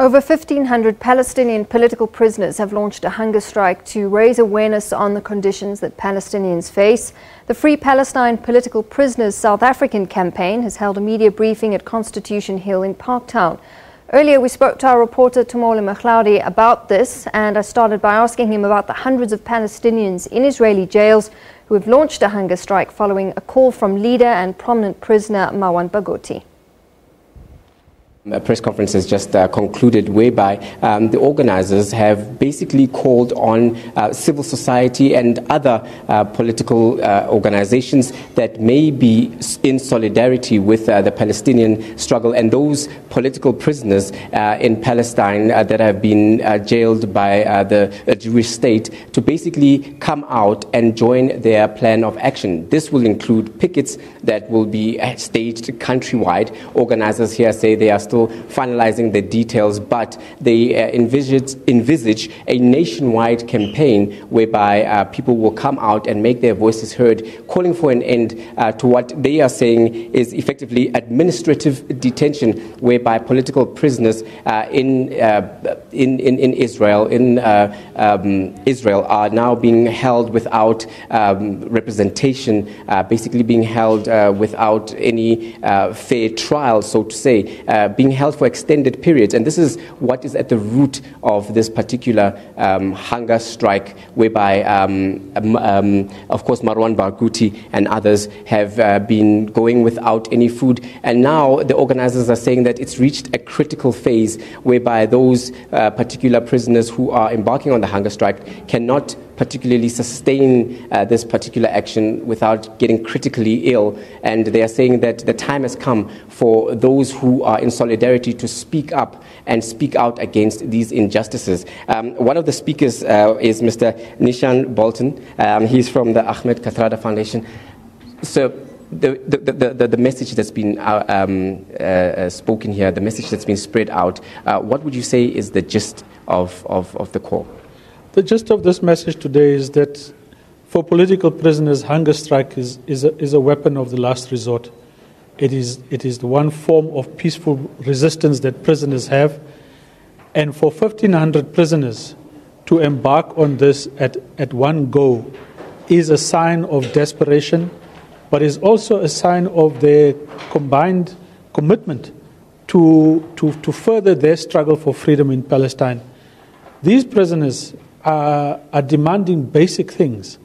Over 1,500 Palestinian political prisoners have launched a hunger strike to raise awareness on the conditions that Palestinians face. The Free Palestine Political Prisoners South African campaign has held a media briefing at Constitution Hill in Parktown. Earlier, we spoke to our reporter Tamola Mchlaudi about this, and I started by asking him about the hundreds of Palestinians in Israeli jails who have launched a hunger strike following a call from leader and prominent prisoner Marwan Barghouti. A press conference has just concluded whereby the organizers have basically called on civil society and other political organizations that may be in solidarity with the Palestinian struggle and those political prisoners in Palestine that have been jailed by the Jewish state to basically come out and join their plan of action. This will include pickets that will be staged countrywide. Organizers here say they are still finalizing the details, but they envisage a nationwide campaign whereby people will come out and make their voices heard, calling for an end to what they are saying is effectively administrative detention, whereby political prisoners in Israel are now being held without representation, basically being held without any fair trial, so to say, being held for extended periods. And this is what is at the root of this particular hunger strike, whereby, of course, Marwan Barghouti and others have been going without any food. And now the organizers are saying that it's reached a critical phase whereby those particular prisoners who are embarking on the hunger strike cannot particularly sustain this particular action without getting critically ill. And they are saying that the time has come for those who are in solidarity to speak up and speak out against these injustices. One of the speakers is Mr. Nishan Bolton. He's from the Ahmed Kathrada Foundation. So the message that's been spoken here, the message that's been spread out, what would you say is the gist of the call? The gist of this message today is that for political prisoners, hunger strike is a weapon of the last resort. It is the one form of peaceful resistance that prisoners have. And for 1,500 prisoners to embark on this at one go is a sign of desperation, but is also a sign of their combined commitment to further their struggle for freedom in Palestine. These prisoners are demanding basic things: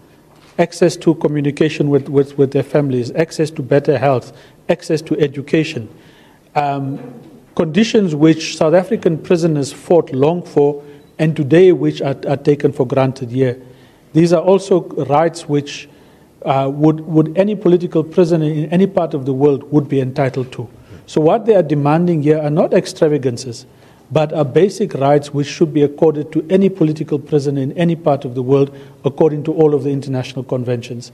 access to communication with their families, access to better health, access to education, conditions which South African prisoners fought long for and today which are taken for granted here. These are also rights which would any political prisoner in any part of the world would be entitled to. So what they are demanding here are not extravagances, but are basic rights which should be accorded to any political prisoner in any part of the world according to all of the international conventions.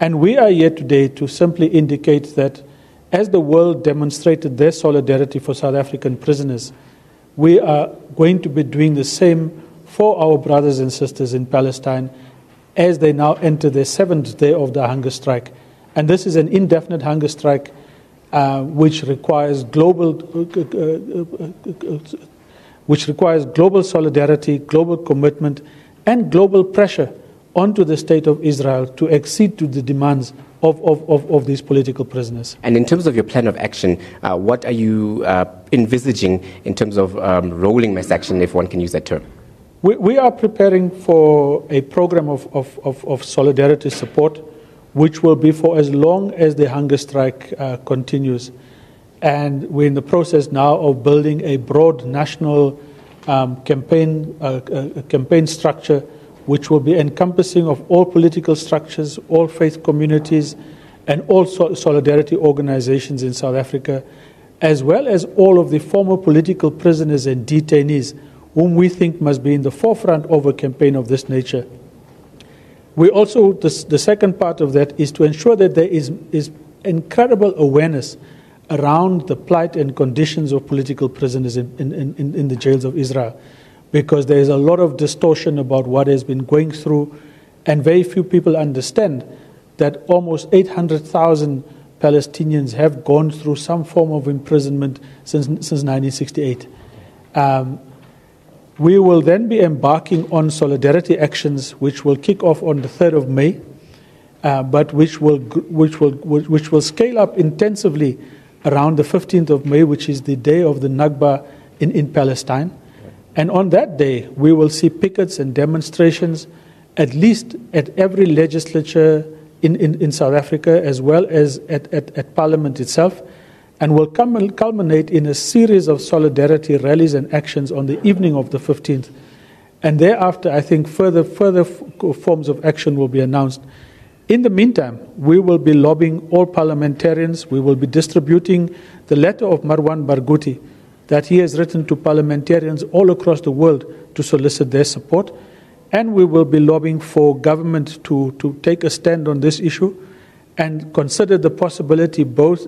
And we are here today to simply indicate that as the world demonstrated their solidarity for South African prisoners, we are going to be doing the same for our brothers and sisters in Palestine as they now enter their 7th day of the hunger strike. And this is an indefinite hunger strike which requires global solidarity, global commitment, and global pressure onto the state of Israel to accede to the demands of these political prisoners. And in terms of your plan of action, what are you envisaging in terms of rolling mass action, if one can use that term? We are preparing for a program of solidarity support, which will be for as long as the hunger strike continues. And we're in the process now of building a broad national campaign structure, which will be encompassing of all political structures, all faith communities, and all solidarity organizations in South Africa, as well as all of the former political prisoners and detainees, whom we think must be in the forefront of a campaign of this nature. We also, the second part of that is to ensure that there is incredible awareness around the plight and conditions of political prisoners in the jails of Israel, because there is a lot of distortion about what has been going through, and very few people understand that almost 800,000 Palestinians have gone through some form of imprisonment since 1968. We will then be embarking on solidarity actions, which will kick off on the 3rd of May, but which will scale up intensively around the 15th of May, which is the day of the Nakba in Palestine. And on that day, we will see pickets and demonstrations, at least at every legislature in South Africa, as well as at Parliament itself, and will culminate in a series of solidarity rallies and actions on the evening of the 15th. And thereafter, I think further forms of action will be announced. In the meantime, we will be lobbying all parliamentarians. We will be distributing the letter of Marwan Barghouti that he has written to parliamentarians all across the world to solicit their support. And we will be lobbying for government to take a stand on this issue and consider the possibility both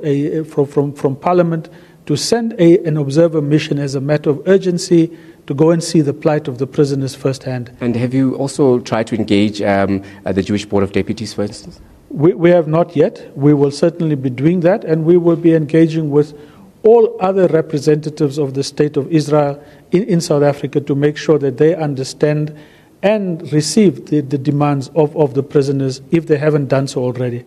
from Parliament to send an observer mission as a matter of urgency to go and see the plight of the prisoners firsthand. And have you also tried to engage the Jewish Board of Deputies, for instance? We have not yet. We will certainly be doing that, and we will be engaging with all other representatives of the State of Israel in South Africa to make sure that they understand and receive the demands of the prisoners if they haven't done so already.